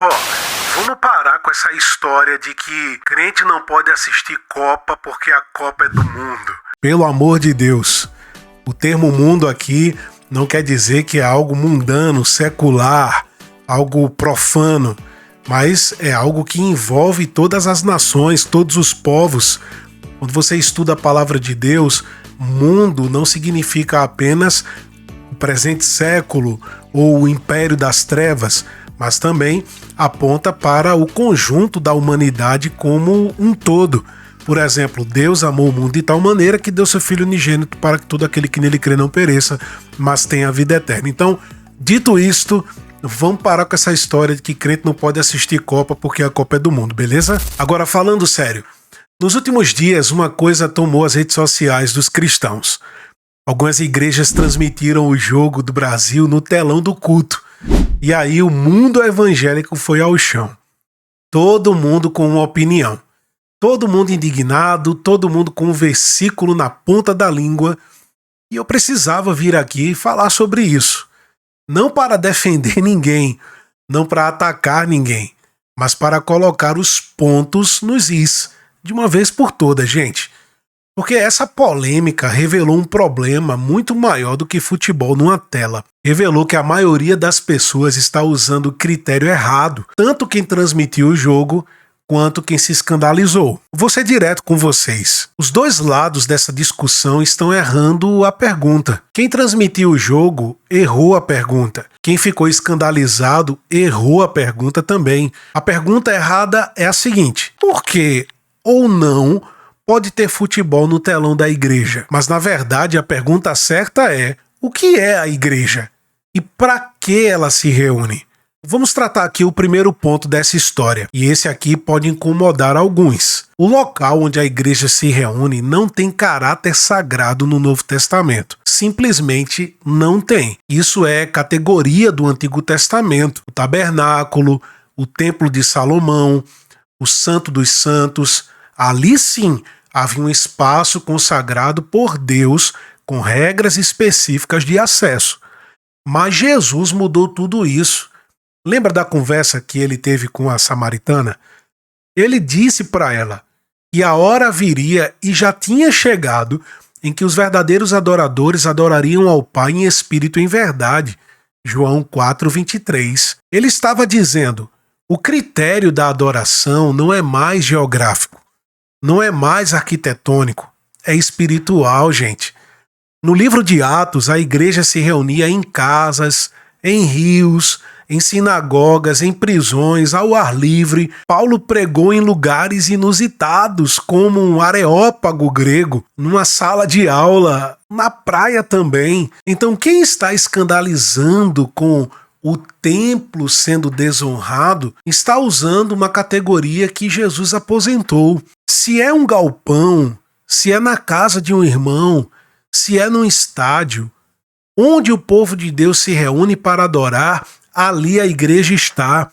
Ó, vamos parar com essa história de que crente não pode assistir Copa porque a Copa é do mundo. Pelo amor de Deus, o termo mundo aqui não quer dizer que é algo mundano, secular, algo profano, mas é algo que envolve todas as nações, todos os povos. Quando você estuda a palavra de Deus, mundo não significa apenas o presente século ou o império das trevas, mas também aponta para o conjunto da humanidade como um todo. Por exemplo, Deus amou o mundo de tal maneira que deu seu Filho unigênito para que todo aquele que nele crê não pereça, mas tenha a vida eterna. Então, dito isto, vamos parar com essa história de que crente não pode assistir Copa porque a Copa é do mundo, beleza? Agora, falando sério, nos últimos dias uma coisa tomou as redes sociais dos cristãos. Algumas igrejas transmitiram o jogo do Brasil no telão do culto. E aí o mundo evangélico foi ao chão. Todo mundo com uma opinião. Todo mundo indignado, todo mundo com um versículo na ponta da língua. E eu precisava vir aqui falar sobre isso. Não para defender ninguém, não para atacar ninguém, mas para colocar os pontos nos is, de uma vez por todas, gente. Porque essa polêmica revelou um problema muito maior do que futebol numa tela. Revelou que a maioria das pessoas está usando o critério errado, tanto quem transmitiu o jogo quanto quem se escandalizou. Vou ser direto com vocês. Os dois lados dessa discussão estão errando a pergunta. Quem transmitiu o jogo errou a pergunta. Quem ficou escandalizado errou a pergunta também. A pergunta errada é a seguinte: por que ou não pode ter futebol no telão da igreja? Mas na verdade a pergunta certa é: o que é a igreja? E para que ela se reúne? Vamos tratar aqui o primeiro ponto dessa história, e esse aqui pode incomodar alguns. O local onde a igreja se reúne não tem caráter sagrado no Novo Testamento. Simplesmente não tem. Isso é categoria do Antigo Testamento. O tabernáculo, o Templo de Salomão, o Santo dos Santos. Ali sim havia um espaço consagrado por Deus com regras específicas de acesso. Mas Jesus mudou tudo isso. Lembra da conversa que ele teve com a samaritana? Ele disse para ela que a hora viria e já tinha chegado em que os verdadeiros adoradores adorariam ao Pai em espírito e em verdade. João 4:23. Ele estava dizendo: o critério da adoração não é mais geográfico, não é mais arquitetônico, é espiritual, gente. No livro de Atos, a igreja se reunia em casas, em rios, em sinagogas, em prisões, ao ar livre. Paulo pregou em lugares inusitados, como um areópago grego, numa sala de aula, na praia também. Então, quem está escandalizando com o templo sendo desonrado está usando uma categoria que Jesus aposentou. Se é um galpão, se é na casa de um irmão, se é num estádio, onde o povo de Deus se reúne para adorar, ali a igreja está.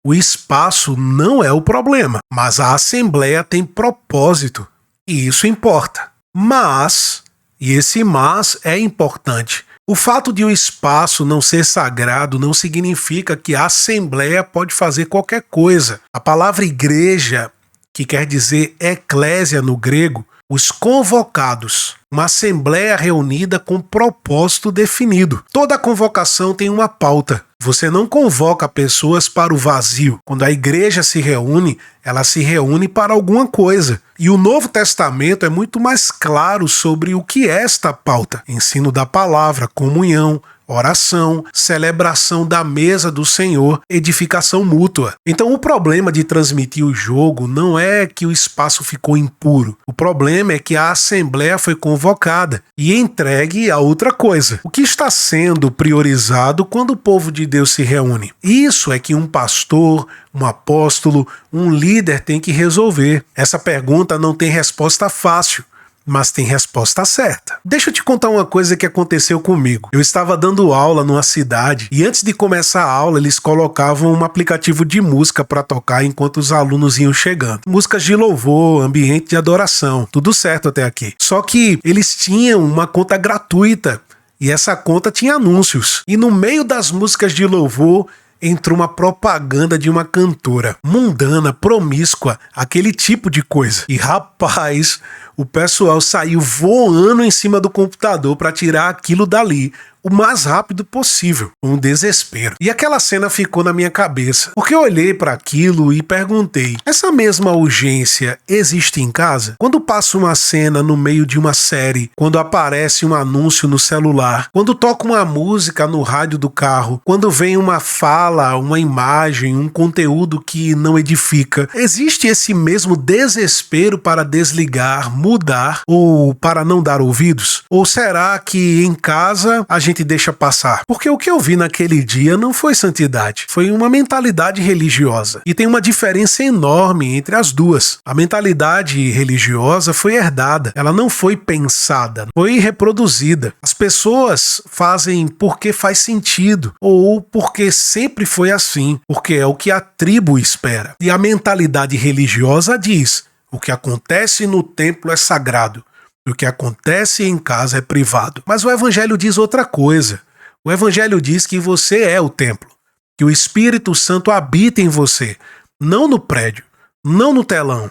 O espaço não é o problema, mas a assembleia tem propósito, e isso importa. Mas, e esse mas é importante, o fato de o espaço não ser sagrado não significa que a assembleia pode fazer qualquer coisa. A palavra igreja, que quer dizer eclésia no grego, os convocados, uma assembleia reunida com propósito definido. Toda convocação tem uma pauta. Você não convoca pessoas para o vazio. Quando a igreja se reúne, ela se reúne para alguma coisa. E o Novo Testamento é muito mais claro sobre o que é esta pauta. Ensino da palavra, comunhão, oração, celebração da mesa do Senhor, edificação mútua. Então o problema de transmitir o jogo não é que o espaço ficou impuro. O problema é que a assembleia foi convocada e entregue a outra coisa. O que está sendo priorizado quando o povo de Deus se reúne? Isso é que um pastor, um apóstolo, um líder tem que resolver. Essa pergunta não tem resposta fácil, mas tem resposta certa. Deixa eu te contar uma coisa que aconteceu comigo. Eu estava dando aula numa cidade e antes de começar a aula eles colocavam um aplicativo de música para tocar enquanto os alunos iam chegando. Músicas de louvor, ambiente de adoração, tudo certo até aqui. Só que eles tinham uma conta gratuita e essa conta tinha anúncios. E no meio das músicas de louvor entrou uma propaganda de uma cantora mundana, promíscua, aquele tipo de coisa. E rapaz, o pessoal saiu voando em cima do computador para tirar aquilo dali o mais rápido possível. Um desespero. E aquela cena ficou na minha cabeça, porque eu olhei para aquilo e perguntei: essa mesma urgência existe em casa? Quando passa uma cena no meio de uma série, quando aparece um anúncio no celular, quando toca uma música no rádio do carro, quando vem uma fala, uma imagem, um conteúdo que não edifica, existe esse mesmo desespero para desligar, mudar ou para não dar ouvidos? Ou será que em casa a gente deixa passar? Porque o que eu vi naquele dia não foi santidade, foi uma mentalidade religiosa. E tem uma diferença enorme entre as duas. A mentalidade religiosa foi herdada, ela não foi pensada, foi reproduzida. As pessoas fazem porque faz sentido, ou porque sempre foi assim, porque é o que a tribo espera. E a mentalidade religiosa diz: o que acontece no templo é sagrado, o que acontece em casa é privado. Mas o Evangelho diz outra coisa. O Evangelho diz que você é o templo, que o Espírito Santo habita em você, não no prédio, não no telão,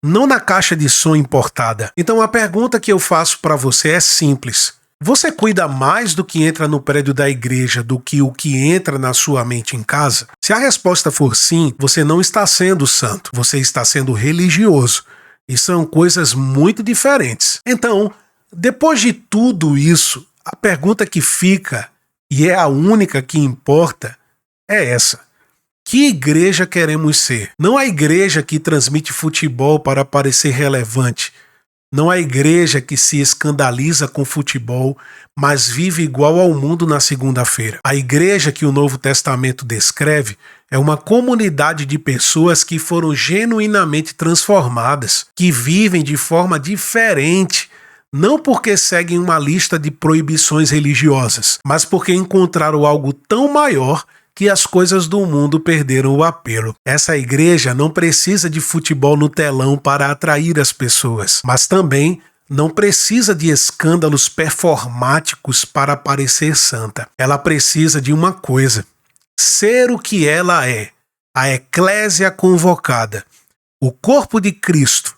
não na caixa de som importada. Então a pergunta que eu faço para você é simples. Você cuida mais do que entra no prédio da igreja do que o que entra na sua mente em casa? Se a resposta for sim, você não está sendo santo, você está sendo religioso. E são coisas muito diferentes. Então, depois de tudo isso, a pergunta que fica, e é a única que importa, é essa: que igreja queremos ser? Não a igreja que transmite futebol para parecer relevante. Não a igreja que se escandaliza com futebol, mas vive igual ao mundo na segunda-feira. A igreja que o Novo Testamento descreve é uma comunidade de pessoas que foram genuinamente transformadas, que vivem de forma diferente, não porque seguem uma lista de proibições religiosas, mas porque encontraram algo tão maior que as coisas do mundo perderam o apelo. Essa igreja não precisa de futebol no telão para atrair as pessoas, mas também não precisa de escândalos performáticos para parecer santa. Ela precisa de uma coisa: ser o que ela é, a eclésia convocada, o corpo de Cristo,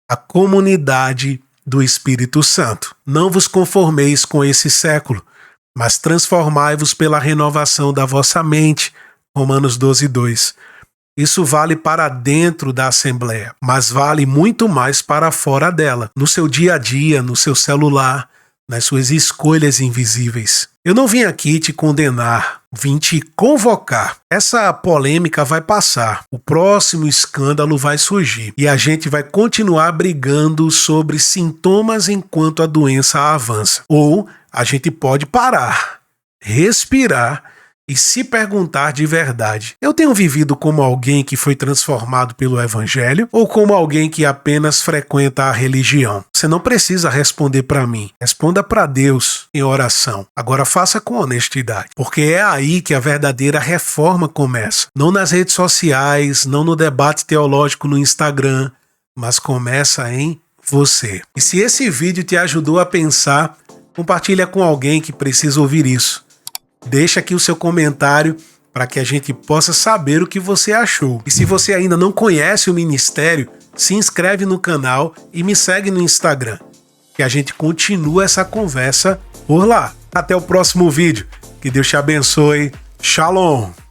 a comunidade do Espírito Santo. Não vos conformeis com esse século, mas transformai-vos pela renovação da vossa mente. Romanos 12:2. Isso vale para dentro da Assembleia, mas vale muito mais para fora dela, no seu dia a dia, no seu celular, nas suas escolhas invisíveis. Eu não vim aqui te condenar, vim te convocar. Essa polêmica vai passar, o próximo escândalo vai surgir e a gente vai continuar brigando sobre sintomas enquanto a doença avança. Ou a gente pode parar, respirar e se perguntar de verdade: eu tenho vivido como alguém que foi transformado pelo Evangelho ou como alguém que apenas frequenta a religião? Você não precisa responder para mim. Responda para Deus em oração. Agora faça com honestidade, porque é aí que a verdadeira reforma começa. Não nas redes sociais, não no debate teológico no Instagram, mas começa em você. E se esse vídeo te ajudou a pensar, compartilha com alguém que precisa ouvir isso. Deixa aqui o seu comentário para que a gente possa saber o que você achou. E se você ainda não conhece o ministério, se inscreve no canal e me segue no Instagram, que a gente continua essa conversa por lá. Até o próximo vídeo. Que Deus te abençoe. Shalom!